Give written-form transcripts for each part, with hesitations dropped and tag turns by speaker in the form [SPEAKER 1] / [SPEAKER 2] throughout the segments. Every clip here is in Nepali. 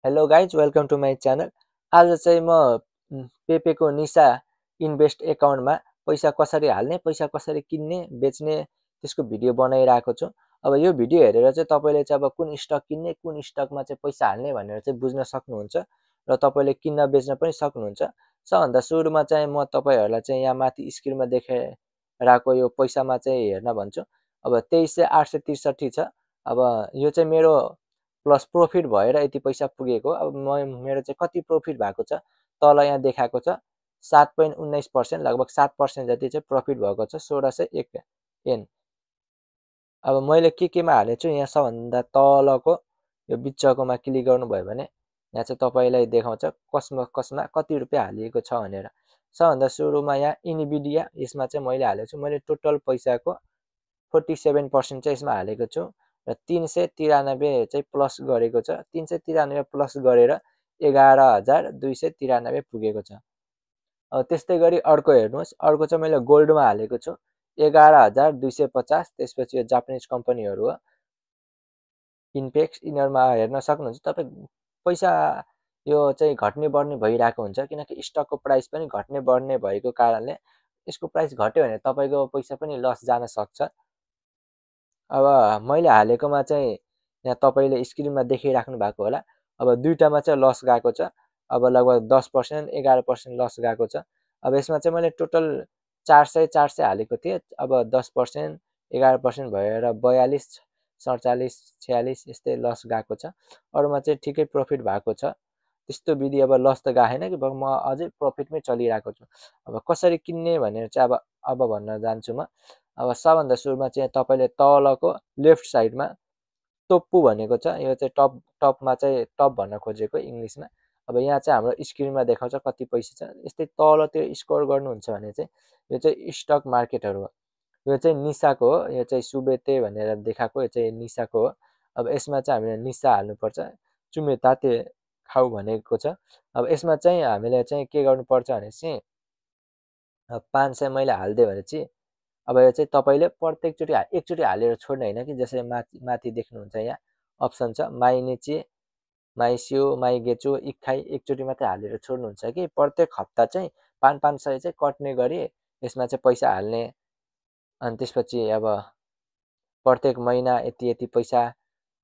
[SPEAKER 1] Hello guys, welcome to my channel. आज चाहिँ म पेपेको निसा इन्भेस्ट एकाउन्टमा पैसा कसरी हाल्ने, पैसा कसरी किन्ने बेच्ने त्यसको भिडियो बनाइरहेको छु। अब यो भिडियो हेरेर चाहिँ तपाईँले चाहिँ अब कुन स्टक किन्ने, कुन स्टकमा चाहिँ पैसा हाल्ने भनेर चाहिँ बुझ्न सक्नुहुन्छ र तपाईँले किन्न बेच्न पनि सक्नुहुन्छ। सबभन्दा सुरुमा चाहिँ म तपाईँहरूलाई चाहिँ यहाँ माथि स्क्रिनमा देखाइरहेको यो पैसामा चाहिँ हेर्न भन्छु। अब 23,863 छ। अब यो चाहिँ मेरो प्लस प्रॉफिट भएर यति पैसा पुगेको। अब मेरो चाहिँ कति प्रॉफिट भएको छ तल यहाँ देखाएको छ 7.19%, लगभग 7% जति चाहिँ प्रॉफिट भएको छ 1601 एन। अब मैले केमा हालेको छु यहाँ सबभन्दा तलको यो बिचकोमा क्लिक गर्नुभयो भने यहाँ चाहिँ तपाईँलाई देखाउँछ कसमा कति रुपियाँ हालिएको छ भनेर। सबभन्दा सुरुमा यहाँ इन्भिडिया, यसमा चाहिँ मैले हालेको छु। मैले टोटल पैसाको 47% चाहिँ यसमा हालेको छु र 393 चाहिँ प्लस गरेको छ। 393 प्लस गरेर 11,293 पुगेको छ। अब त्यस्तै गरी अर्को हेर्नुहोस्, अर्को चाहिँ मैले गोल्डमा हालेको छु 11,250। त्यसपछि यो जापानिज कम्पनीहरू हो, इन्पेक्स, यिनीहरूमा हेर्न सक्नुहुन्छ तपाईँ। पैसा यो चाहिँ घट्ने बढ्ने भइरहेको हुन्छ किनकि स्टकको प्राइस पनि घट्ने बढ्ने भएको कारणले यसको प्राइस घट्यो भने तपाईँको पैसा पनि लस जान सक्छ। अब मैले हालेकोमा चाहिँ यहाँ तपाईँले स्क्रिनमा देखिराख्नु भएको होला। अब दुईटामा चाहिँ लस गएको छ। अब लगभग 10%, 11% लस गएको छ। अब यसमा चाहिँ मैले टोटल 400 हालेको थिएँ। अब 10%, 11% भएर 42, 47, 46 यस्तै लस गएको छ। अरूमा चाहिँ ठिकै प्रफिट भएको छ। त्यस्तो विधि अब लस त गएन कि म अझै प्रफिटमै चलिरहेको छु। अब कसरी किन्ने भनेर चाहिँ अब भन्न जान्छु म। अब सबभन्दा सुरुमा चाहिँ तपाईँले तलको लेफ्ट साइडमा टप्पु भनेको छ, यो चाहिँ टपमा चाहिँ टप भन्न खोजेको इङ्ग्लिसमा। अब यहाँ चाहिँ हाम्रो स्क्रिनमा देखाउँछ कति पैसा छ। यस्तै तलतिर स्कोर गर्नुहुन्छ भने चाहिँ यो चाहिँ स्टक मार्केटहरू हो। यो चाहिँ निसाको हो, यो चाहिँ सुबेते भनेर देखाएको, यो चाहिँ निसाको हो। अब यसमा चाहिँ हामीले निसा हाल्नुपर्छ, चुमे ताते खाऊ भनेको छ। अब यसमा चाहिँ हामीले चाहिँ के गर्नुपर्छ भने चाहिँ 500 मैले हालिदिएँ भने चाहिँ अब यो चाहिँ तपाईँले प्रत्येकचोटि एकचोटि हालेर छोड्ने होइन कि। जसरी माथि देख्नुहुन्छ यहाँ अप्सन छ माइनेचे, माइस्यो, माइगेचो, इक्खाइ, एकचोटि मात्रै हालेर छोड्नुहुन्छ कि प्रत्येक हप्ता चाहिँ 500 चाहिँ कट्ने गरी यसमा चाहिँ पैसा हाल्ने। अनि त्यसपछि अब प्रत्येक महिना यति यति पैसा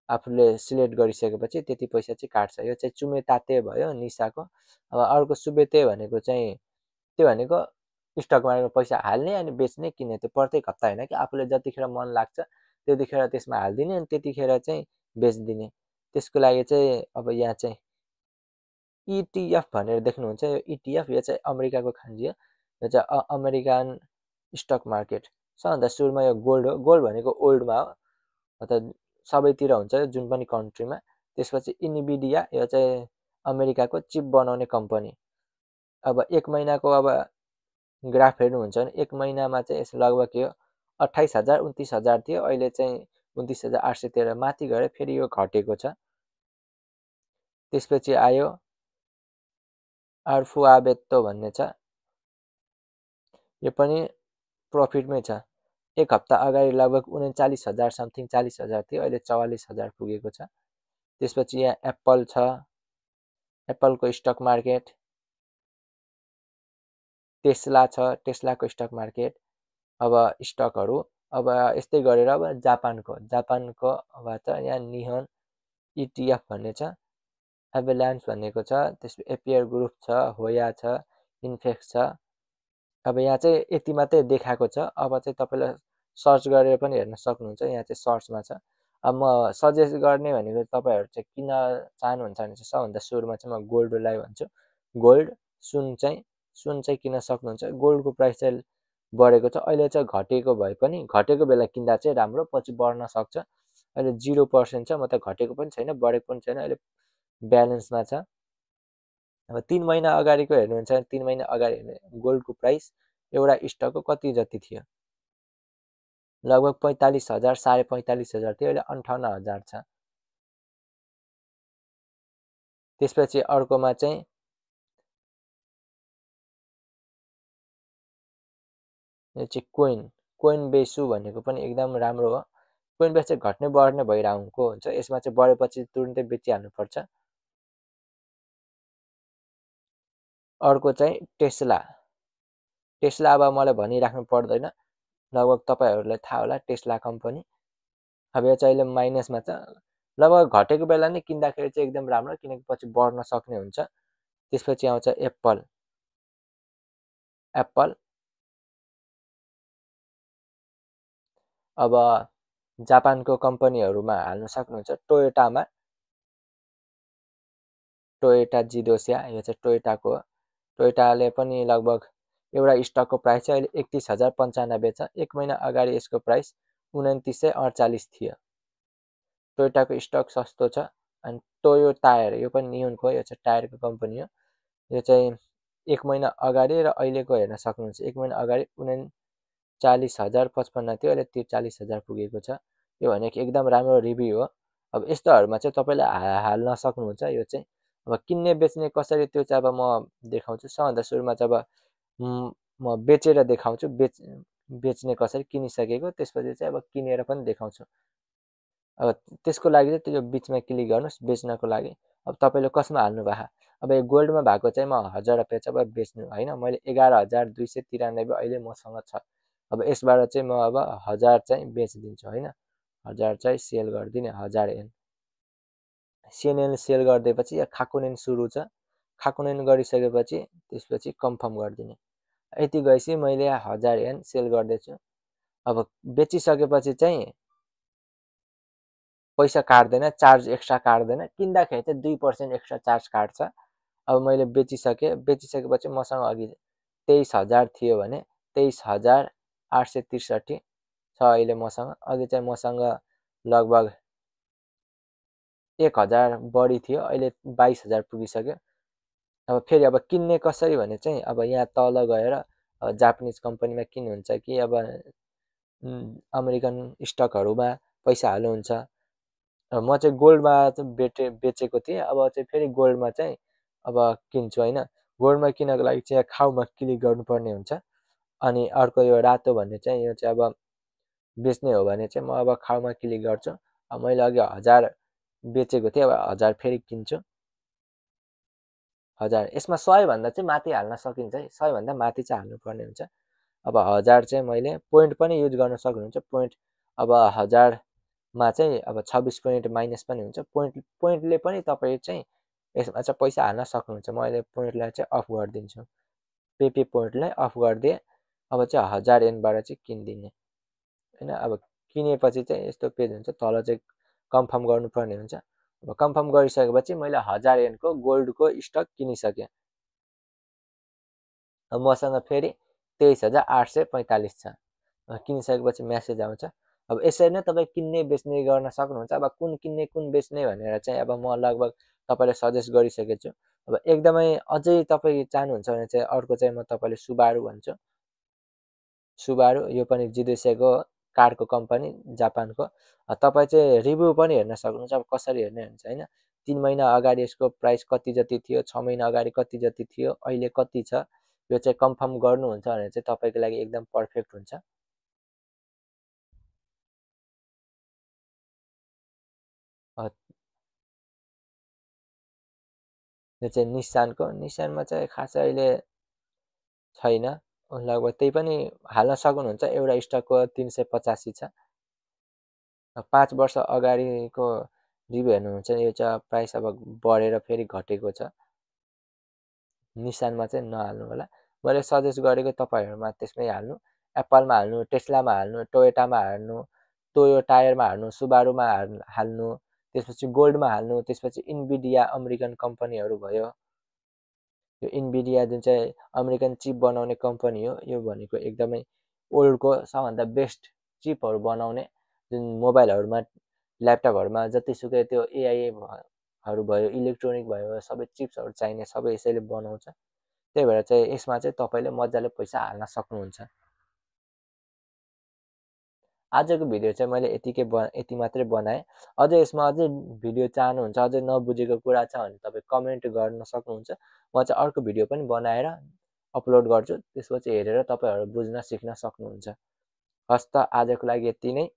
[SPEAKER 1] आफूले सिलेक्ट गरिसकेपछि त्यति पैसा चाहिँ काट्छ। यो चाहिँ चुमे ताते भयो निसाको। अब अर्को सुबेते भनेको चाहिँ त्यो भनेको स्टक मार्केटमा पैसा हाल्ने अनि बेच्ने किन्ने, त्यो प्रत्येक हप्ता होइन कि। आफूले जतिखेर मन लाग्छ त्यतिखेर त्यसमा हालिदिने अनि त्यतिखेर चाहिँ बेचिदिने। त्यसको लागि चाहिँ अब यहाँ चाहिँ इटिएफ भनेर देख्नुहुन्छ, यो इटिएफ यो चाहिँ अमेरिकाको खान्जी हो। यो चाहिँ अमेरिकन स्टक मार्केट। सबभन्दा सुरुमा यो गोल्ड हो। गोल्ड भनेको ओल्डमा हो, अर्थात् सबैतिर हुन्छ जुन पनि कन्ट्रीमा। त्यसपछि इन्भिडिया, यो चाहिँ अमेरिकाको चिप बनाउने कम्पनी। अब एक महिनाको अब ग्राफ हेर्नुहुन्छ भने एक महिनामा चाहिँ यस लगभग यो 28,000, 29,000 थियो। अहिले चाहिँ 29,813 माथि गएर फेरि यो घटेको छ। त्यसपछि आयो आर्फुआबेत्तो भन्ने छ, यो पनि प्रफिटमै छ। एक हप्ता अगाडि लगभग 39,000 समथिङ 40,000 थियो, अहिले 44,000 पुगेको छ। त्यसपछि यहाँ एप्पल छ, एप्पलको स्टक मार्केट। टेस्ला छ, टेस्लाको स्टक मार्केट। अब स्टकहरू अब यस्तै गरेर अब जापानको अब त यहाँ निहन इटिएफ भन्ने छ, एभलान्स भन्नेको छ, त्यसपछि एपियर ग्रुप छ, होया छ, इन्फेक्स छ। अब यहाँ चाहिँ यति मात्रै देखाएको छ। अब चाहिँ तपाईँलाई सर्च गरेर पनि हेर्न सक्नुहुन्छ, यहाँ चाहिँ सर्चमा छ। अब म सजेस्ट गर्ने भनेको तपाईँहरू चाहिँ किन चाहनुहुन्छ भने चाहिँ सबभन्दा सुरुमा चाहिँ म गोल्डलाई भन्छु। गोल्ड, सुन चाहिँ किन्न सक्नुहुन्छ। गोल्डको प्राइस चाहिँ बढेको छ, अहिले चाहिँ घटेको भए पनि घटेको बेला किन्दा चाहिँ राम्रो, पछि बढ्न सक्छ। अहिले 0% छ, मतलब घटेको पनि छैन बढेको पनि छैन, अहिले ब्यालेन्समा छ। अब 3 महिना अगाडिको हेर्नुहुन्छ भने 3 महिना अगाडि गोल्डको प्राइस एउटा स्टकको कति जति थियो, लगभग 45,000, 45,500 थियो। अहिले 58,000 छ। त्यसपछि अर्कोमा चाहिँ यो चाहिँ कोइन बेसु भनेको पनि एकदम राम्रो हो। कोइन बेस चाहिँ घट्ने बढ्ने भइरहेको हुन्छ, यसमा चाहिँ बढेपछि तुरुन्तै बेचिहाल्नुपर्छ। अर्को चाहिँ टेस्ला। टेस्ला अब मलाई भनिराख्नु पर्दैन, लगभग तपाईँहरूलाई थाहा होला टेस्ला कम्पनी। अब यो चाहिँ अहिले माइनसमा छ, लगभग घटेको बेला नै किन्दाखेरि चाहिँ एकदम राम्रो, किनकि पछि बढ्न सक्ने हुन्छ। त्यसपछि आउँछ एप्पल। अब जापानको कम्पनीहरूमा हाल्न सक्नुहुन्छ टोयोटा जिडोसिया, यो चाहिँ टोयोटाको हो। टोयोटाले पनि लगभग एउटा स्टकको प्राइस चाहिँ अहिले 31,095 छ। एक महिना अगाडि यसको प्राइस 2948 थियो। टोयोटाको स्टक सस्तो छ। अनि टोयो टायर, यो पनि नियोनको हो, यो चाहिँ टायरको कम्पनी हो। यो चाहिँ एक महिना अगाडि र अहिलेको हेर्न सक्नुहुन्छ। एक महिना अगाडि 39,055 थियो, अहिले 43,000 पुगेको छ। यो भनेको एकदम राम्रो रिभ्यू हो। अब यस्तोहरूमा चाहिँ तपाईँले हाल्न सक्नुहुन्छ। यो चाहिँ अब किन्ने बेच्ने कसरी, त्यो चाहिँ अब म देखाउँछु। सबभन्दा सुरुमा चाहिँ अब म बेचेर देखाउँछु, बेच्ने कसरी, किनिसकेको। त्यसपछि चाहिँ अब किनेर पनि देखाउँछु। अब त्यसको लागि चाहिँ त्यो बिचमा क्लिक गर्नुहोस् बेच्नको लागि। अब तपाईँले कसमा हाल्नु भएको, अब यो गोल्डमा भएको चाहिँ म 1000 रुपियाँ चाहिँ अब बेच्नु होइन, मैले 11,293 अहिले मसँग छ। अब यसबाट चाहिँ म अब 1000 चाहिँ बेचिदिन्छु होइन, 1000 चाहिँ सेल गरिदिने, 1000 एन। सिएनएल सेल गरिदिएपछि यहाँ खाकुनेन सुरु छ। खाकुनेन गरिसकेपछि त्यसपछि कन्फर्म गरिदिने। यति गएपछि मैले 1000 एन सेल गर्दैछु। अब बेचिसकेपछि चाहिँ पैसा काट्दैन, चार्ज एक्स्ट्रा काट्दैन। किन्दाखेरि चाहिँ 2% एक्स्ट्रा चार्ज काट्छ। अब मैले बेचिसकेपछि मसँग अघि 23,000 थियो भने 23,863 छ अहिले मसँग। अघि चाहिँ मसँग लगभग 1,000 बढी थियो, अहिले 22,000 पुगिसक्यो। अब फेरि अब किन्ने कसरी भने चाहिँ अब यहाँ तल गएर जापानिज कम्पनीमा किन्नुहुन्छ कि अब अमेरिकन स्टकहरूमा पैसा हाल्नुहुन्छ। म चाहिँ गोल्डमा चाहिँ बेचेको थिएँ, अब चाहिँ फेरि गोल्डमा चाहिँ अब किन्छु होइन। गोल्डमा किन्नको लागि चाहिँ खाउमा क्लिक गर्नुपर्ने हुन्छ। अनि अर्को यो रातो भन्ने चाहिँ यो चाहिँ अब बेच्ने हो भने चाहिँ म अब खाउमा क्लिक गर्छु। अब मैले अघि 1000 बेचेको थिएँ, अब 1000 फेरि किन्छु। 1000 यसमा 100भन्दा चाहिँ माथि हाल्न सकिन्छ है, 100भन्दा माथि चाहिँ हाल्नुपर्ने हुन्छ। अब 1000 चाहिँ मैले पोइन्ट पनि युज गर्न सक्नुहुन्छ। पोइन्ट अब 1000मा चाहिँ अब 26 पोइन्ट माइनस पनि हुन्छ। पोइन्टले पनि तपाईँ चाहिँ यसमा चाहिँ पैसा हाल्न सक्नुहुन्छ। म अहिले पोइन्टलाई चाहिँ अफ गरिदिन्छु, पे पोइन्टलाई अफ गरिदिएँ। अब चाहिँ 1000 एनबाट चाहिँ किनिदिने होइन। अब किनेपछि चाहिँ यस्तो पेज हुन्छ, तल चाहिँ कन्फर्म गर्नुपर्ने हुन्छ। अब कन्फर्म गरिसकेपछि मैले 1000 एनको गोल्डको स्टक किनिसकेँ। अब मसँग फेरि 23,845 छ। किनिसकेपछि म्यासेज आउँछ। अब यसरी नै तपाईँ किन्ने बेच्ने गर्न सक्नुहुन्छ। अब कुन किन्ने कुन बेच्ने भनेर चाहिँ अब म लगभग तपाईँलाई सजेस्ट गरिसकेको छु। अब एकदमै अझै तपाईँ चाहनुहुन्छ भने चाहिँ अर्को चाहिँ म तपाईँले सुबारु भन्छु। सुबारु यो पनि जिडोसियाको हो, कारको कम्पनी जापानको। तपाईँ चाहिँ रिभ्यू पनि हेर्न सक्नुहुन्छ। अब कसरी हेर्ने हुन्छ होइन, 3 महिना अगाडि यसको प्राइस कति जति थियो, 6 महिना अगाडि कति जति थियो, अहिले कति छ, यो चाहिँ कन्फर्म गर्नुहुन्छ भने चाहिँ तपाईँको लागि एकदम पर्फेक्ट हुन्छ। यो चाहिँ निसानमा चाहिँ खासै अहिले छैन, लगभग त्यही पनि हाल्न सक्नुहुन्छ। एउटा स्टकको 385 छ। 5 वर्ष अगाडिको रिभ्यू हेर्नुहुन्छ यो चाहिँ प्राइस अब बढेर फेरि घटेको छ। निसानमा चाहिँ नहाल्नु होला, मैले सजेस्ट गरेको तपाईँहरूमा त्यसमै हाल्नु। एप्पलमा हाल्नु, टेस्लामा हाल्नु, टोयोटामा हाल्नु, टोयो टायरमा हाल्नु, सुबारुमा हाल्नु, त्यसपछि गोल्डमा हाल्नु। त्यसपछि इन्भिडिया अमेरिकन कम्पनीहरू भयो। यो इन्भिडिया जुन चाहिँ अमेरिकन चिप बनाउने कम्पनी हो, यो भनेको एकदमै ओल्डको सबभन्दा बेस्ट चिपहरू बनाउने, जुन मोबाइलहरूमा ल्यापटपहरूमा जतिसुकै त्यो एआईहरू भयो, इलेक्ट्रोनिक भयो, सबै चिप्सहरू चाहिने सबै यसैले बनाउँछ। त्यही भएर चाहिँ यसमा चाहिँ तपाईँले मजाले पैसा हाल्न सक्नुहुन्छ। आजको भिडियो चाहिँ मैले यति मात्रै बनाएँ। अझै यसमा अझै भिडियो चाहनुहुन्छ, अझै नबुझेको कुरा छ भने तपाईँ कमेन्ट गर्न सक्नुहुन्छ। म चाहिँ अर्को भिडियो पनि बनाएर अपलोड गर्छु, त्यसपछि हेरेर तपाईँहरू बुझ्न सिक्न सक्नुहुन्छ। हस् त, आजको लागि यति नै।